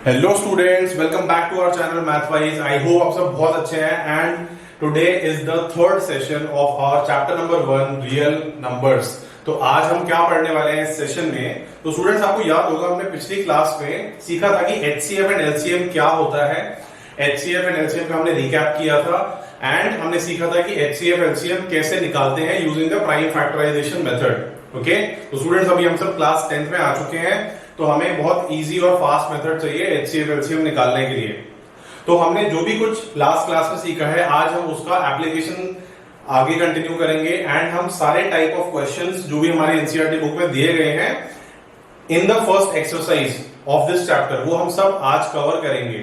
Hello students, welcome back to our channel Mathwise. I hope आप सब बहुत अच्छे हैं and today is the third session of our chapter number 1 real numbers. तो आज हम क्या पढ़ने वाले हैं इस सेशन में। तो स्टूडेंट्स, आपको याद होगा हमने पिछली क्लास में सीखा था कि एचसीएफ एंड एलसीएम क्या होता है। एचसीएफ एंड एलसीएम का हमने रिकैप किया था एंड हमने सीखा था कि एचसीएफ एलसीएम कैसे निकालते हैं using the prime factorisation method. Okay, तो स्टूडेंट्स अभी हम सब क्लास 10th में आ चुके हैं, तो हमें बहुत इजी और फास्ट मेथड चाहिए एचसीएफ एलसीएम निकालने के लिए। तो हमने जो भी कुछ लास्ट क्लास में सीखा है, आज हम उसका एप्लीकेशन आगे कंटिन्यू करेंगे एंड हम सारे टाइप ऑफ क्वेश्चंस जो भी हमारे एनसीईआरटी बुक में दिए गए हैं in the first exercise of this chapter, वो हम सब आज कवर करेंगे।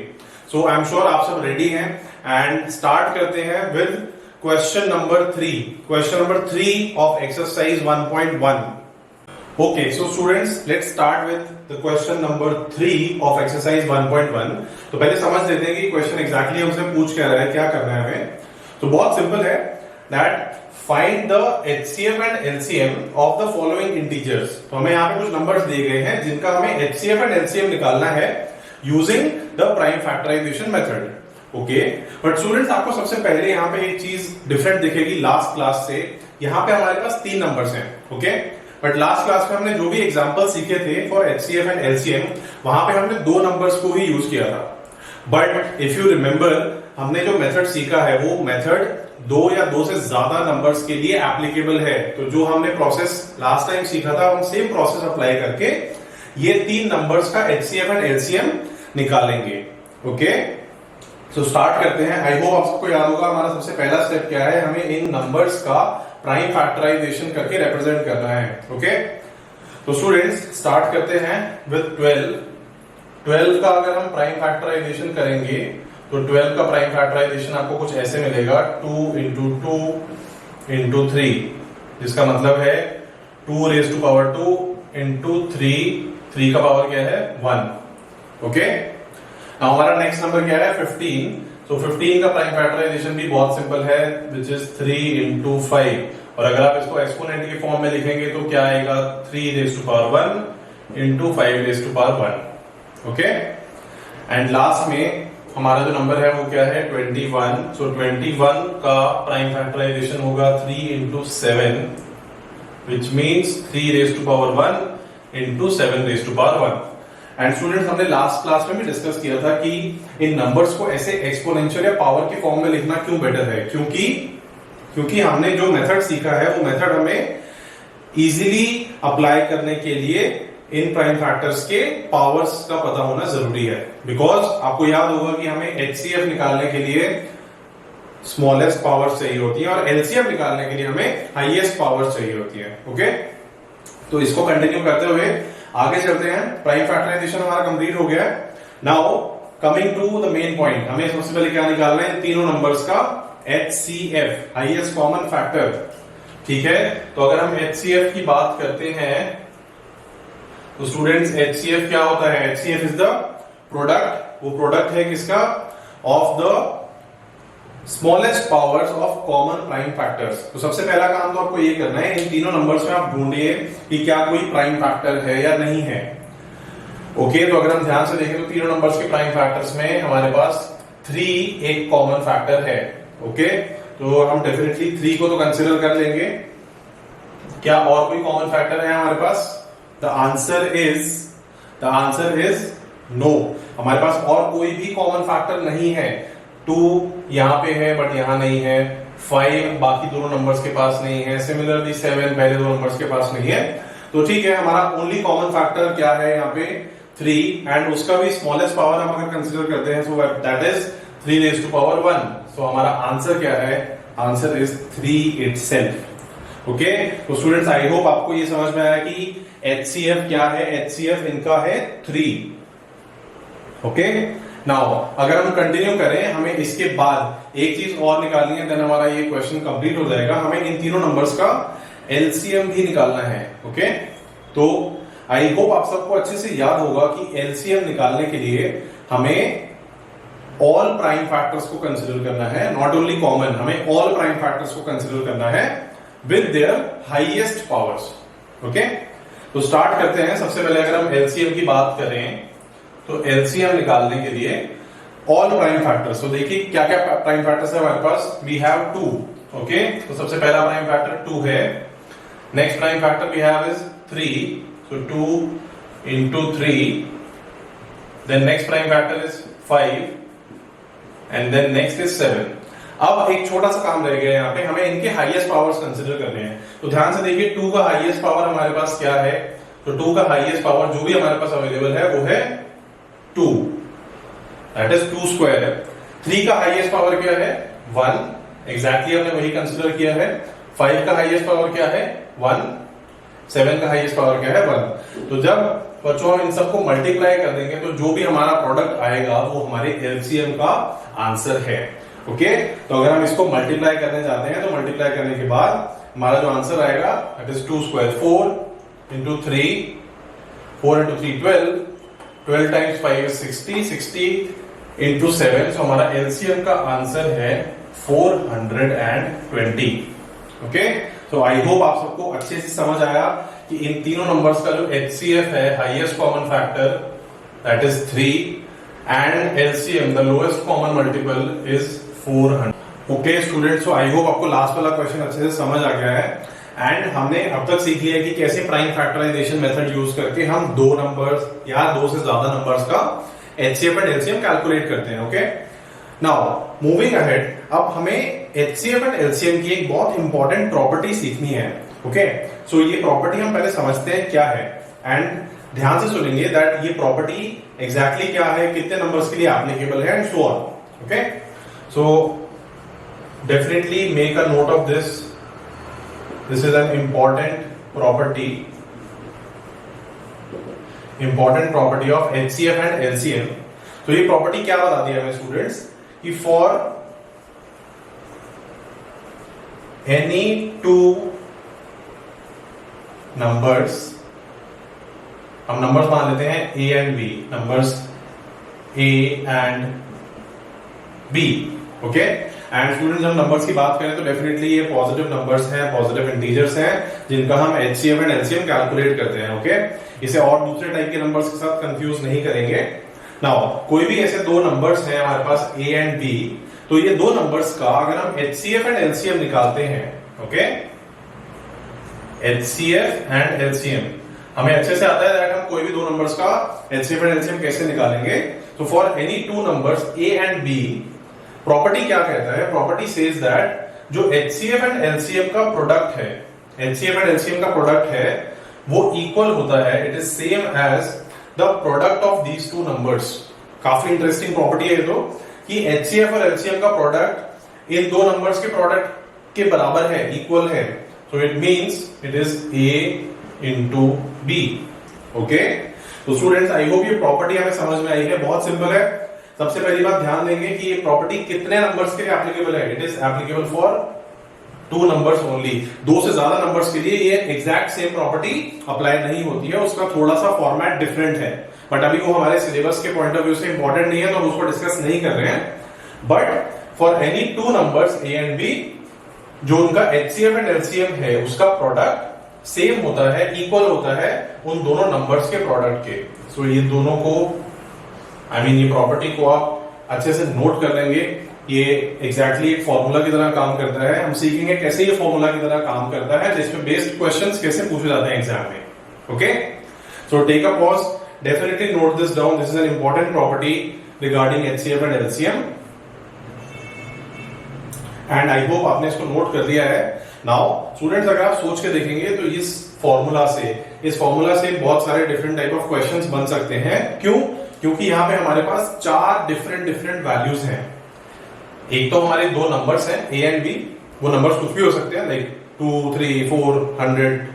सो आई एम श्योर आप सब रेडी हैं एंड स्टार्ट करते हैं with question number 3। Question number 3 of exercise 1.1। Okay, so students, let's start with the question number 3 of exercise 1.1. तो पहले समझ लेते हैं कि क्वेश्चन एग्जैक्टली हमसे पूछ क्या रहा है, क्या करना है हमें। तो बहुत सिंपल है, that find the HCF and LCM of the following integers। तो हमें यहाँ पे कुछ नंबर्स दिए गए हैं जिनका हमें HCF and LCM निकालना है using the prime factorization method। Okay, but students आपको सबसे पहले यहाँ पे एक चीज डिफरेंट दिखेगी लास्ट क्लास से। यहाँ पे हमारे पास 3 नंबर्स हैं। ओके, बट लास्ट क्लास में हमने जो भी एग्जांपल सीखे थे फॉर एचसीएफ एंड एलसीएम, वहां पे हमने 2 नंबर्स को ही यूज किया था। बट इफ यू रिमेंबर, हमने जो मेथड सीखा है वो मेथड 2 या 2 से ज्यादा नंबर्स के लिए एप्लीकेबल है। तो जो हमने प्रोसेस लास्ट टाइम सीखा था, हम सेम प्रोसेस अप्लाई करके ये 3 नंबर्स का एचसीएफ एंड एलसीएम निकालेंगे। ओके, सो स्टार्ट करते हैं। आई होप आप सबको याद होगा हमारा सबसे पहला स्टेप क्या है, हमें इन नंबर्स का प्राइम फैक्टराइजेशन करके रिप्रेजेंट करना है। ओके, तो स्टूडेंट्स स्टार्ट करते हैं विद 12। 12 का अगर हम प्राइम फैक्टराइजेशन करेंगे तो 12 का प्राइम फैक्टराइजेशन आपको कुछ ऐसे मिलेगा, 2 into 2 into 3, जिसका मतलब है 2 raised to power 2 into 3 का पावर क्या है 1। ओके, अब हमारा नेक्स्ट नंबर क्या है 15। तो 15 का प्राइम फैक्टराइजेशन भी बहुत सिंपल है, विच इज 3 into 5। और अगर आप इसको एक्सपोनेंट के फॉर्म में लिखेंगे तो क्या आएगा, 3 raised to power 1 into 5 raised to power 1। Okay, and last में हमारा जो नंबर है वो क्या है 21। सो 21 का प्राइम फैक्टराइजेशन होगा 3 into 7, which means 3 raised to power 1 into 7 raised to power 1। And students, हमने लास्ट क्लास में भी डिस्कस किया था कि इन नंबर्स को ऐसे एक्सपोनेंशियल या पावर के फॉर्म में लिखना क्यों बेटर है, क्योंकि हमने जो मेथड सीखा है वो मेथड हमें इजीली अप्लाई करने के लिए इन प्राइम फैक्टर्स के पावर्स का पता होना जरूरी है। बिकॉज आपको याद होगा कि हमें एचसीएफ निकालने के लिए स्मॉलेस्ट पावर्स चाहिए होती है और एलसीएम निकालने के लिए हमें हाईएस्ट पावर्स चाहिए होती है। ओके, तो इसको कंटिन्यू करते हुए आगे चलते हैं। प्राइम फैक्टराइजेशन हमारा कंप्लीट हो गया है। Now coming to the main point, हमें सबसे पहले क्या निकालना है, तीनों नंबर्स का एचसीएफ, हाईएस्ट कॉमन फैक्टर। ठीक है, तो अगर हम एचसीएफ की बात करते हैं तो स्टूडेंट्स एचसीएफ क्या होता है, एचसीएफ इज द प्रोडक्ट, वो प्रोडक्ट है किसका, of the smallest powers of common prime factors. तो सबसे पहला काम तो आपको ये करना है, इन तीनों नंबर्स में आप ढूंढिए कि क्या कोई प्राइम फैक्टर है या नहीं है। ओके, तो अगर हम ध्यान से देखें तो तीनों नंबर्स के प्राइम फैक्टर्स में हमारे पास 3 एक कॉमन फैक्टर है। ओके, तो हम डेफिनेटली 3 को तो कंसिडर कर लेंगे। क्या और कोई कॉमन फैक्टर है हमारे पास? The answer is no. हमारे पास और कोई भी कॉमन फैक्टर नहीं है। 2 यहाँ पे है बट यहाँ नहीं है, 5 बाकी दोनों नंबर्स के पास नहीं है, सिमिलरली 7 पहले दो नंबर्स के पास नहीं है। तो ठीक है, हमारा ओनली कॉमन फैक्टर क्या है यहाँ पे 3, एंड उसका भी स्मॉलेस्ट पावर हम अगर कंसिडर करते हैं, so that is 3 raised to power 1। सो हमारा आंसर क्या है, आंसर इज 3 itself। ओके, तो स्टूडेंट्स आई होप आपको ये समझ में आया कि एचसीएफ क्या है। एचसीएफ इनका है 3। ओके, नाउ अगर हम कंटिन्यू करें, हमें इसके बाद एक चीज और निकालनी है, देन हमारा ये क्वेश्चन कंप्लीट हो जाएगा। हमें इन तीनों नंबर्स का एलसीएम भी निकालना है। ओके, तो आई होप आप सबको अच्छे से याद होगा कि एलसीएम निकालने के लिए हमें ऑल प्राइम फैक्टर्स को कंसिडर करना है, नॉट ओनली कॉमन, हमें ऑल प्राइम फैक्टर्स को कंसिडर करना है with their highest powers. Okay, तो स्टार्ट करते हैं। सबसे पहले अगर हम एलसीएम की बात करें तो एलसीएम निकालने के लिए ऑल प्राइम फैक्टर्स, तो देखिए क्या क्या प्राइम फैक्टर्स है हमारे पास। वी हैव 2, ओके, तो सबसे पहला प्राइम फैक्टर 2 है। Next prime factor we have is 3, so 2 into 3, then next prime factor is 5 and then next is 7। अब एक छोटा सा काम रह गया यहाँ पे, हमें इनके हाईएस्ट पावर्स कंसीडर करने हैं। तो ध्यान से देखिए 2 का हाईएस्ट पावर हमारे पास क्या है, तो 2 का हाईएस्ट पावर जो भी हमारे पास अवेलेबल है वो है 2, दैट इज 2 स्क्वायर है। 3 का हाईएस्ट पावर क्या है 1, एग्जैक्टली हमने वही कंसीडर किया है। 5 का हाईएस्ट पावर क्या है 1, 7 का हाईएस्ट पावर क्या है 1। तो जब बच्चों हम इन सबको मल्टीप्लाई कर देंगे तो जो भी हमारा प्रोडक्ट आएगा वो हमारे एलसीएम का आंसर है। ओके, तो अगर हम इसको मल्टीप्लाई करने जाते हैं तो मल्टीप्लाई करने के बाद हमारा जो आंसर आएगा that is 2 square, 4 into 3, 4 into 3 12, 12 times 5 is 60, 60 into 7, so हमारा एलसीएम का आंसर है 420। ओके, तो आई होप आप सबको अच्छे से समझ आया कि इन तीनों नंबर्स का जो HCF है, highest common factor that is 3 and LCM the lowest common multiple is 400। Okay students, so I hope आपको लास्ट वाला क्वेश्चन अच्छे से समझ आ गया है एंड हमने अब तक सीख लिया कि कैसे प्राइम फैक्टराइजेशन मेथड यूज करके हम दो नंबर्स या दो से ज्यादा नंबर्स का HCF एंड LCM कैलकुलेट करते हैं। ओके, नाउ मूविंग अहेड, अब हमें HCF एंड LCM की एक बहुत इंपॉर्टेंट प्रॉपर्टी सीखनी है। ओके, सो ये प्रॉपर्टी हम पहले समझते हैं क्या है एंड ध्यान से सुनेंगे दैट ये प्रॉपर्टी एग्जैक्टली क्या है, कितने नंबर्स के लिए एप्लीकेबल है and so on. Okay, so definitely make a note of this, this is an important property of HCF and LCM। तो ये प्रॉपर्टी क्या बताती है हमें स्टूडेंट्स कि फॉर एनी टू नंबर्स, हम नंबर्स मान लेते हैं A and B, numbers A and B। Okay, and students हम नंबर्स की बात करें तो डेफिनेटली ये पॉजिटिव नंबर्स हैं, पॉजिटिव इंटीजर्स हैं जिनका हम HCF एंड LCM कैलकुलेट करते हैं। ओके, इसे और दूसरे टाइप के नंबर्स के साथ कंफ्यूज नहीं करेंगे। नाउ कोई भी ऐसे दो नंबर्स हैं हमारे पास A एंड B, तो ये दो नंबर्स का अगर हम HCF एंड LCM निकालते हैं, ओके, HCF एंड LCM हमें अच्छे से आता है दैट हम कोई भी दो नंबर्स का HCF एंड LCM कैसे निकालेंगे। तो for any two numbers A and B, property क्या कहता है, प्रॉपर्टी सेज दैट जो HCF एंड LCM का प्रोडक्ट है, HCF एंड LCM का प्रोडक्ट है वो इक्वल होता है, it is same as the product of these two numbers. काफी इंटरेस्टिंग प्रॉपर्टी है तो कि HCF और LCM का प्रोडक्ट इन दो नंबर्स के प्रोडक्ट के बराबर है, इक्वल है। So it means it is A into B. Okay? तो स्टूडेंट्स आई होप ये प्रॉपर्टी हमें समझ में आई है, बहुत सिंपल है। सबसे पहली बात ध्यान देंगे कि ये प्रॉपर्टी कितने नंबर्स के लिए एप्लीकेबल है, it is applicable for two numbers only. दो से ज्यादा नंबर्स के लिए ये एग्जैक्ट सेम प्रॉपर्टी अप्लाई नहीं होती है, उसका थोड़ा सा फॉर्मेट डिफरेंट है, बट अभी वो हमारे सिलेबस के पॉइंट ऑफ व्यू से इंपॉर्टेंट नहीं है तो हम उसको डिस्कस नहीं कर रहे हैं। But for any two numbers A and B, जो उनका HCF एंड LCM है उसका प्रोडक्ट सेम होता है, इक्वल होता है उन दोनों नंबर्स के प्रोडक्ट के। सो ये दोनों को ये प्रॉपर्टी को आप अच्छे से नोट कर लेंगे। ये एग्जैक्टली एक फॉर्मूला की तरह काम करता है। हम सीखेंगे कैसे ये फॉर्मूला की तरह काम करता है, जिसमें बेस्ड क्वेश्चंस कैसे पूछे जाते हैं एग्जाम में। Okay, so take a pause, definitely note this down, this is an important property regarding HCF and LCM and I hope आपने इसको नोट कर लिया है। नाउ स्टूडेंट्स अगर आप सोच के देखेंगे तो इस फॉर्मूला से बहुत सारे डिफरेंट टाइप ऑफ क्वेश्चंस बन सकते हैं। क्यों? क्योंकि यहाँ पे हमारे पास चार डिफरेंट वैल्यूज हैं। एक तो हमारे दो नंबर्स हैं A एंड B, वो नंबर्स कुछ भी हो सकते हैं लाइक 2, 3, 4, 100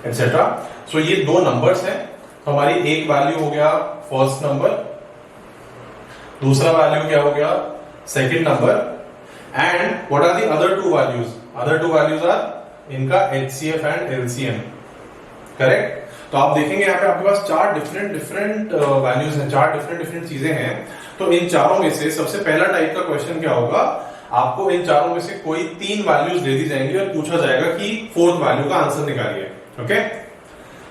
एटसेट्रा। सो ये दो नंबर्स हैं, तो हमारी एक वैल्यू हो गया फर्स्ट नंबर, दूसरा वैल्यू क्या हो गया second number, and what are the other two values? Other two values are इनका HCF एंड LCM, करेक्ट। तो आप देखेंगे यहाँ पे आपके पास चार डिफरेंट वैल्यूज हैं, चार डिफरेंट चीजें हैं। तो इन चारों में से सबसे पहला टाइप का क्वेश्चन क्या होगा, आपको इन चारों में से कोई तीन वैल्यूज दे दी जाएंगी और पूछा जाएगा कि फोर्थ वैल्यू का आंसर निकालिए। ओके,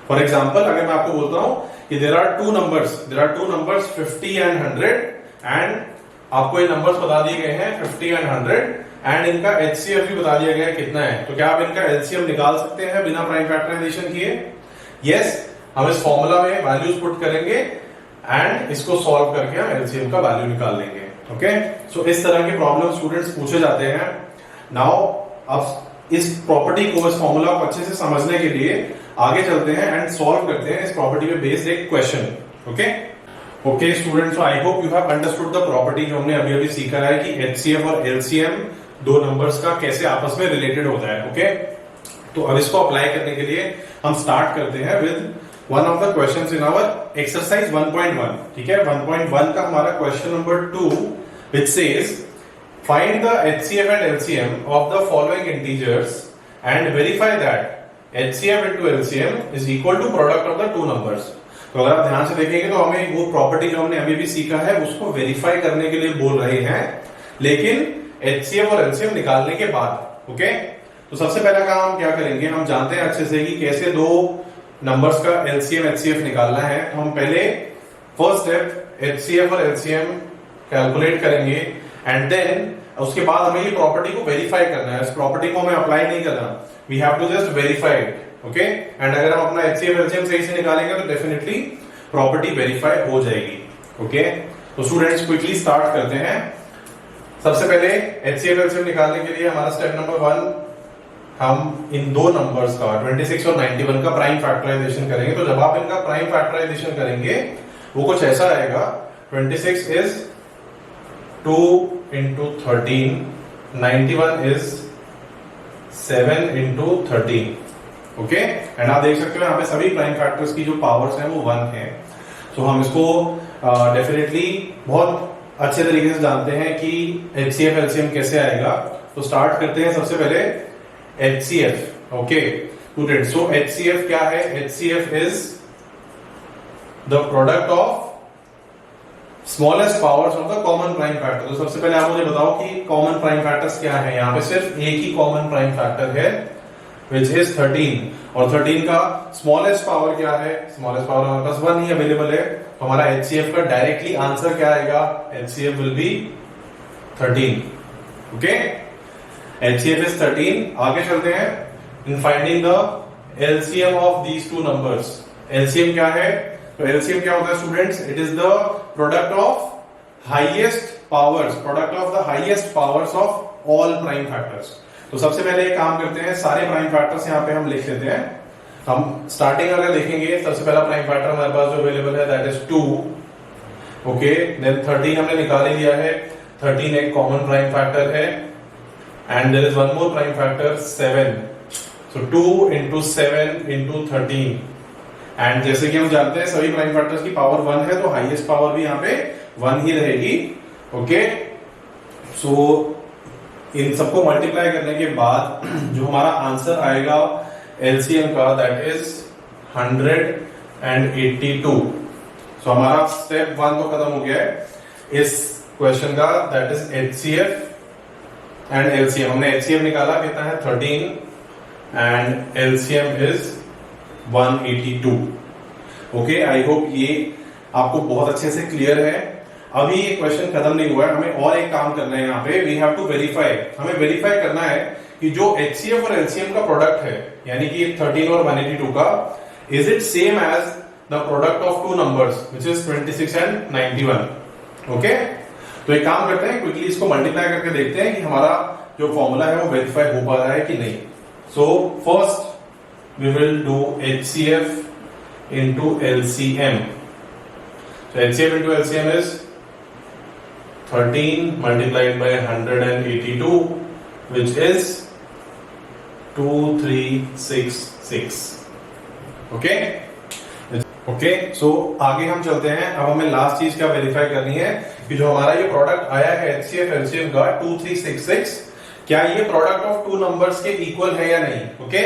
फॉर एग्जाम्पल अगर मैं आपको बोलता हूं कि there are two numbers 50 and 100 and आपको ये नंबर्स बता दिए गए हैं 50 एंड 100 एंड इनका HCF भी बता दिया गया है कितना है, तो क्या आप इनका LCM निकाल सकते हैं बिना प्राइम फैक्टराइजेशन किए? यस, हम इस फॉर्मूला में वैल्यूज पुट करेंगे एंड इसको सॉल्व करके हम LCM का वैल्यू निकाल लेंगे। ओके, सो इस तरह के प्रॉब्लम स्टूडेंट्स पूछे जाते हैं। नाउ अब इस प्रॉपर्टी को, इस फॉर्मूला को अच्छे से समझने के लिए आगे चलते हैं एंड सॉल्व करते हैं इस प्रॉपर्टी पे बेस्ड एक question. Okay students, I hope you have understood the property जो हमने अभी अभी सीखा है कि HCF और LCM दो नंबर्स का कैसे आपस में रिलेटेड होता है। ओके, तो अब इसको अप्लाई करने के लिए हम स्टार्ट करते हैं with one of the questions in our exercise 1.1। ठीक है, 1.1 का हमारा question number 2 which says find the HCF and LCM of the following integers and verify that HCF into LCM is equal to product of the two numbers। तो अगर आप ध्यान से देखेंगे तो हमें वो प्रॉपर्टी जो हमने अभी भी सीखा है उसको वेरीफाई करने के लिए बोल रहे हैं, लेकिन HCF और LCM निकालने के बाद। ओके, तो सबसे पहला काम हम क्या करेंगे, हम जानते हैं अच्छे से कि कैसे दो नंबर्स का LCM HCF निकालना है। तो हम पहले फर्स्ट स्टेप HCF और LCM कैलकुलेट करेंगे एंड देन उसके बाद हमें ये प्रॉपर्टी को वेरीफाई करना है। इस प्रॉपर्टी को हमें अप्लाई नहीं करना, we have to just verify it. Okay, and अगर हम अपना HCF LCM सही से निकालेंगे तो डेफिनेटली प्रॉपर्टी वेरीफाई हो जाएगी। ओके, तो स्टूडेंट्स क्विकली स्टार्ट करते हैं। सबसे पहले HCF LCM निकालने के लिए हमारा स्टेप नंबर 1, हम इन दो नंबर्स का 26 और 91 का प्राइम फैक्टराइजेशन करेंगे। तो जब आप इनका प्राइम फैक्टराइजेशन करेंगे वो कुछ ऐसा आएगा, 26 is 2 into 13, 91 is 7 into 13। Okay, and आप देख सकते हो यहाँ पे सभी प्राइम फैक्टर्स की जो पावर्स हैं वो 1 है। तो हम इसको डेफिनेटली बहुत अच्छे तरीके से जानते हैं कि HCF LCM कैसे आएगा। तो स्टार्ट करते हैं सबसे पहले HCF। ओके स्टूडेंट, सो HCF क्या है? HCF is the product of smallest powers of the common prime factor. तो सबसे पहले आप मुझे बताओ कि कॉमन प्राइम फैक्टर्स क्या है। यहाँ पे सिर्फ एक ही कॉमन प्राइम फैक्टर है विच इज 13, और 13 का स्मॉलेस्ट पावर क्या है? स्मॉलेस्ट पावर हमारे पास 1 ही अवेलेबल है। तो हमारा HCF का डायरेक्टली आंसर क्या आएगा? HCF will be 13। Okay, HCF is 13। आगे चलते हैं in finding the LCM of these two numbers. LCM क्या है? तो LCM क्या होता है students? It is the product of highest powers of all prime factors. तो सबसे पहले एक काम करते हैं, सारे प्राइम फैक्टर्स यहाँ पे हम लिख लेते हैं। हम स्टार्टिंग अगर देखेंगे, सबसे पहला प्राइम फैक्टर हमारे पास जो अवेलेबल है दैट इज 2। ओके, देन 13 हमने निकाल ही दिया है, 13 एक कॉमन प्राइम फैक्टर है and there is one more prime factor 7। So 2 into 7 into 13, and जैसे कि हम जानते हैं सभी प्राइम फैक्टर्स की पावर 1 है, तो हाईएस्ट पावर भी यहाँ पे 1 ही रहेगी। ओके, सो इन सबको मल्टीप्लाई करने के बाद जो हमारा आंसर आएगा LCM का दैट इज 182। सो हमारा स्टेप 1 तो खत्म हो गया है इस क्वेश्चन का, that is HCF and LCM। हमने HCF निकाला, कितना है? 13 and LCM is 182। Okay, I hope ये आपको बहुत अच्छे से क्लियर है। अभी ये क्वेश्चन खत्म नहीं हुआ है, हमें और एक काम करना है यहाँ पे। वी हैव टू वेरीफाई, हमें वेरीफाई करना है कि जो HCF और LCM का प्रोडक्ट है, यानी कि 13 और 182 का, is it same as the product of two numbers which is 26 and 91। Okay, तो एक काम करते हैं, क्विकली इसको मल्टीप्लाई करके देखते हैं कि हमारा जो फॉर्मूला है वो वेरीफाई हो पा रहा है कि नहीं। So first we will do HCF into LCM। So HCF into LCM is 13 multiplied by 182 which is 2366। Okay okay, सो आगे हम चलते हैं। अब हमें लास्ट चीज क्या वेरीफाई करनी है कि जो हमारा ये प्रोडक्ट आया है HCF LCM का 2366, क्या ये प्रोडक्ट ऑफ टू नंबर्स के इक्वल है या नहीं। ओके,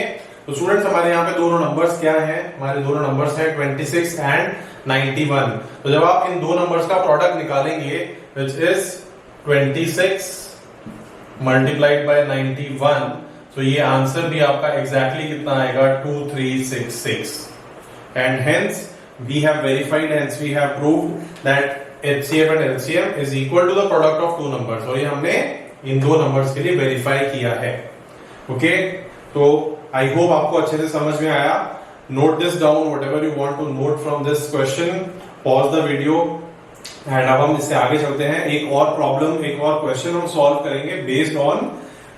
तो स्टूडेंट्स हमारे यहाँ पे दोनों नंबर्स क्या हैं? हमारे दोनों नंबर्स हैं 26 एंड 91। तो जब आप इन दो नंबर्स का प्रोडक्ट निकालेंगे विच इज 26 मल्टीप्लाइड बाय 91, तो ये आंसर भी आपका एग्जैक्टली कितना आएगा? 2366। and hence we have verified, hence we have proved that HCF and LCM is equal to the product of two numbers. और ये हमने इन दो नंबर्स के लिए वेरीफाई किया है. ओके, तो आई होप आपको अच्छे से समझ में आया. Note this down, whatever you want to note from this question. Pause the video and अब हम इससे आगे चलते हैं. एक और प्रॉब्लम, एक और क्वेश्चन हम सॉल्व करेंगे based on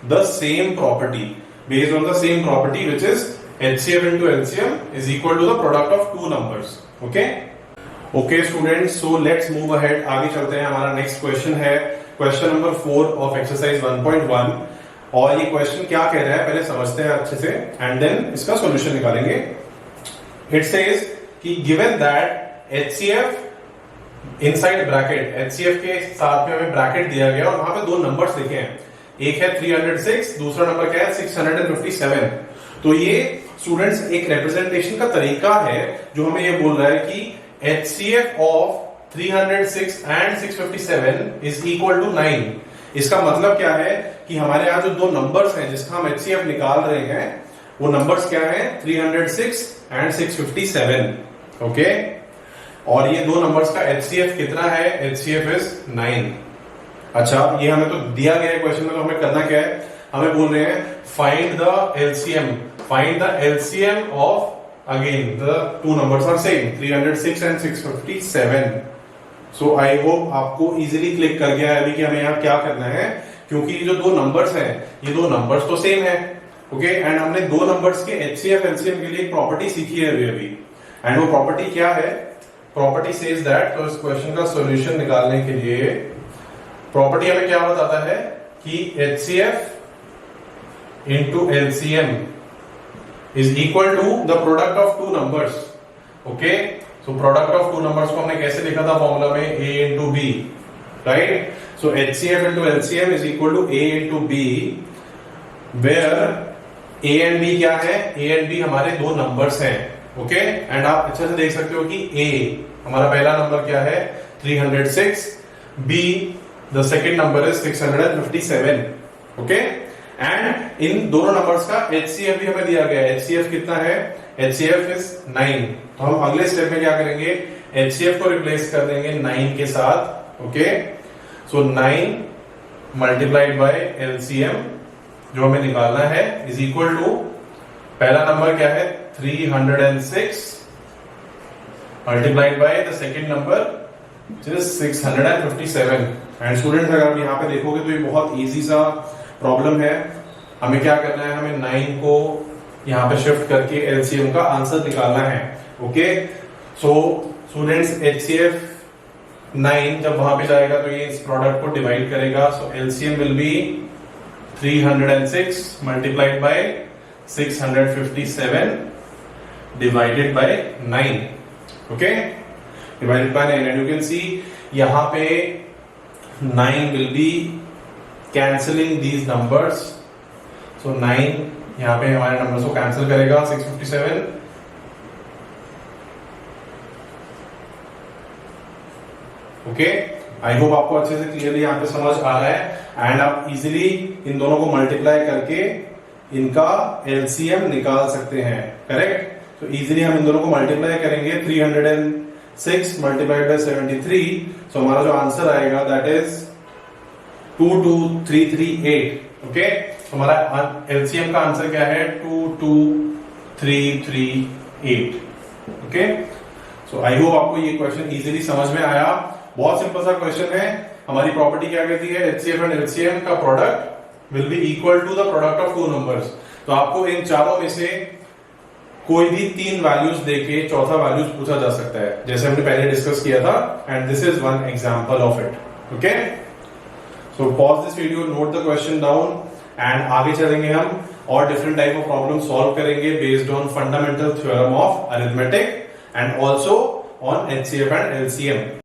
the same property, based on the same property which is HCF into LCM is equal to the product of two numbers. Okay? Okay students, so let's move ahead. आगे चलते हैं. हमारा next question है question number 4 of exercise 1.1. और ये question क्या कह रहा है पहले समझते हैं अच्छे से एंड देन इसका सॉल्यूशन निकालेंगे. इट सेज कि given that HCF inside bracket, HCF के साथ में हमें ब्रैकेट दिया गया और वहां पे दो नंबर्स लिखे हैं. एक है 306, दूसरा नंबर क्या है 657. तो ये स्टूडेंट्स एक रिप्रेजेंटेशन का तरीका है जो हमें ये बोल रहा है कि HCF ऑफ 306 एंड 657 इज इक्वल टू 9. इसका मतलब क्या है कि हमारे यहाँ जो दो नंबर्स हैं जिसका हम HCF निकाल रहे हैं वो नंबर्स क्या है 306 एंड 657. ओके, और ये दो नंबर्स का HCF कितना है? HCF is 9. अच्छा, ये हमें तो दिया गया है क्वेश्चन में, तो हमें करना क्या है? हमें बोल रहे हैं find the LCM. Find the LCM of again the two numbers are same 306 and 657. So I hope आपको easily click कर गया है अभी कि हमें यहाँ क्या करना है, क्योंकि ये जो दो नंबर्स हैं ये दो नंबर्स तो सेम है. ओके, एंड हमने दो नंबर्स के HCF LCM के लिए एक प्रॉपर्टी सीखी है अभी एंड वो प्रॉपर्टी क्या है? प्रॉपर्टी सेज दैट, तो इस क्वेश्चन का सॉल्यूशन निकालने के लिए प्रॉपर्टी हमें क्या बताता है कि HCF into LCM is equal to the product of two numbers. Okay, so product of two numbers को हमने कैसे लिखा था फॉर्मूला में? A into B, right? So HCF into LCM is equal to A into B, where A and B क्या है? A and B हमारे दो नंबर्स हैं. ओके, एंड आप अच्छे से देख सकते हो कि A हमारा पहला नंबर क्या है 306, B the second number is 657. Okay, and in दोनों नंबर्स का HCF भी हमें दिया गया है. HCF कितना है? HCF is 9. तो हम अगले स्टेप में क्या करेंगे? HCF को रिप्लेस कर देंगे 9 के साथ. Okay, so 9 multiplied by LCM जो हमें निकालना है इज इक्वल टू, पहला नंबर क्या है 306 multiplied by the second number which is 657. And student अगर आप यहाँ पे देखोगे तो ये बहुत इजी सा प्रॉब्लम है. हमें क्या करना है? हमें 9 को यहां पे शिफ्ट करके LCM का आंसर निकालना है. ओके, सो स्टूडेंट्स HCF 9 जब वहां पे जाएगा तो ये इस प्रोडक्ट को डिवाइड करेगा. So LCM will be 306 multiplied by 657 divided by 9. Okay, divided by 9 and you can see यहां पे 9 will be cancelling these numbers. So 9 यहां पे हमारे नंबर्स को कैंसिल करेगा. 657. ओके, आई होप आपको अच्छे से क्लियरली यहां पे समझ आ रहा है एंड आप इजीली इन दोनों को मल्टीप्लाई करके इनका LCM निकाल सकते हैं. करेक्ट, तो इजीली हम इन दोनों को मल्टीप्लाई करेंगे. 306 मल्टीप्लाइड बाय 73. सो हमारा जो आंसर आएगा दैट इज 22338. ओके, तो हमारा LCM का आंसर क्या है? 22338. ओके, सो आई होप आपको ये क्वेश्चन इजीली समझ में आया. बहुत सिंपल सा क्वेश्चन है. हमारी प्रॉपर्टी क्या कहती है? HCF एंड LCM का product will be equal to the product of two numbers. तो आपको इन चारों में से कोई भी तीन वैल्यूज देके चौथा वैल्यूज पूछा जा सकता है, जैसे हमने पहले डिस्कस किया था, and this is one example of it. Okay, so pause this video, note the question down and आगे चलेंगे हम और different type of problem solve करेंगे based on fundamental theorem of arithmetic and also on HCF and LCM.